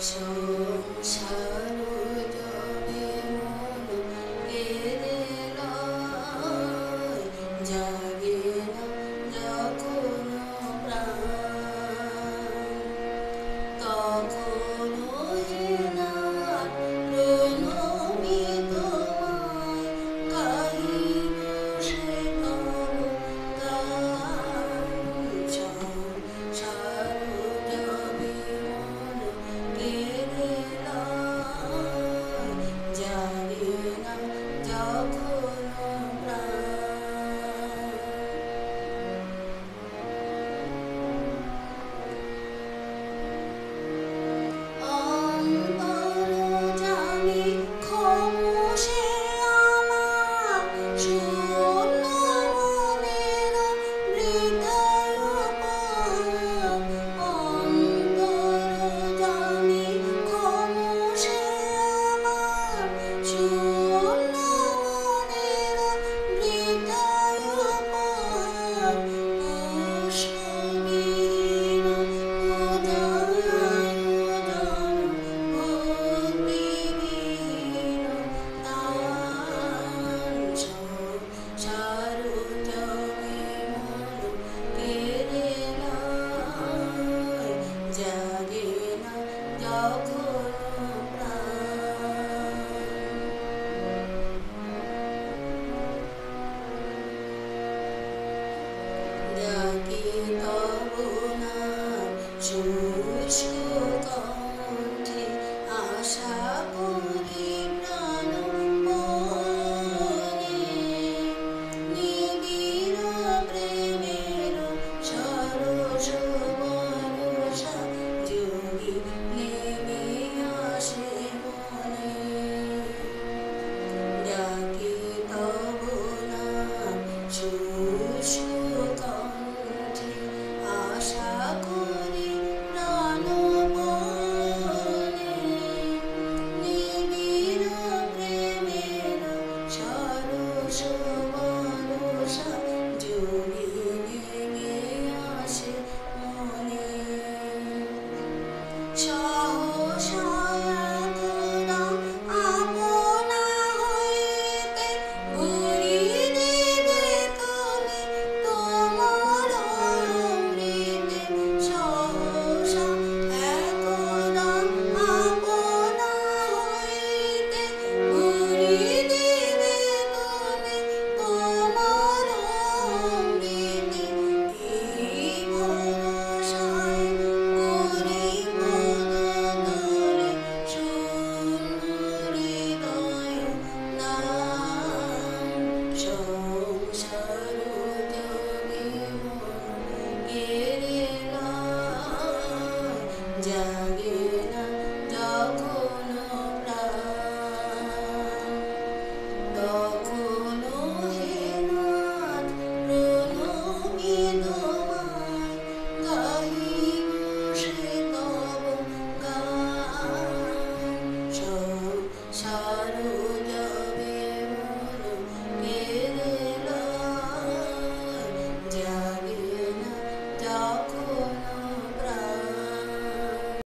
সংসার জবে মন কেঁদে লয়, জাগে না যখন প্রাণ, তখন হে নাথ প্রণমি তোমায়, গাহিব সে তব গান। সংসার জবে মন কেঁদে লয়, জাগে না যখন প্রাণ। অন্তর্যামী খামোশে আমার, শূন্য মনের হৃদয় পান। অন্তর্যামী খামোশে আমার, শূন্য মনের হৃদয় পান। পুষ্পবিহীন উদয় ভক্তিবিহীন তান। সংসার জবে মন কেঁদে লয়, জাগে না যখন প্রাণ। ডাকি তব নাম শুষ্ক কণ্ঠে, আশা করি প্রাণ মনে। নিবিড় প্রেমের সরস বরষা যোগী নেমে আসে মনে। ডাকি তব নাম শুষ্ক কণ্ঠে, আশা করি প্রাণ মনে। নিবিড় প্রেমের সরস বরষা যোগী নেমে আসে মনে। সহসা একদা আপনা হইতে ভরিয়ে দিবে তুমি তোমার অমৃতে। সহসা একদা আপনা হইতে ভরিয়ে দিবে তুমি তোমার অমৃতে। এই ভরসায় করি মন তরে শূন্য হৃদয় নাম। সংসার জবে মন কেঁদে লয়, জাগে না যখন প্রাণ। তখন হে নাথ প্রণমি তোমায়, গাহিব সে তব গান। সংসার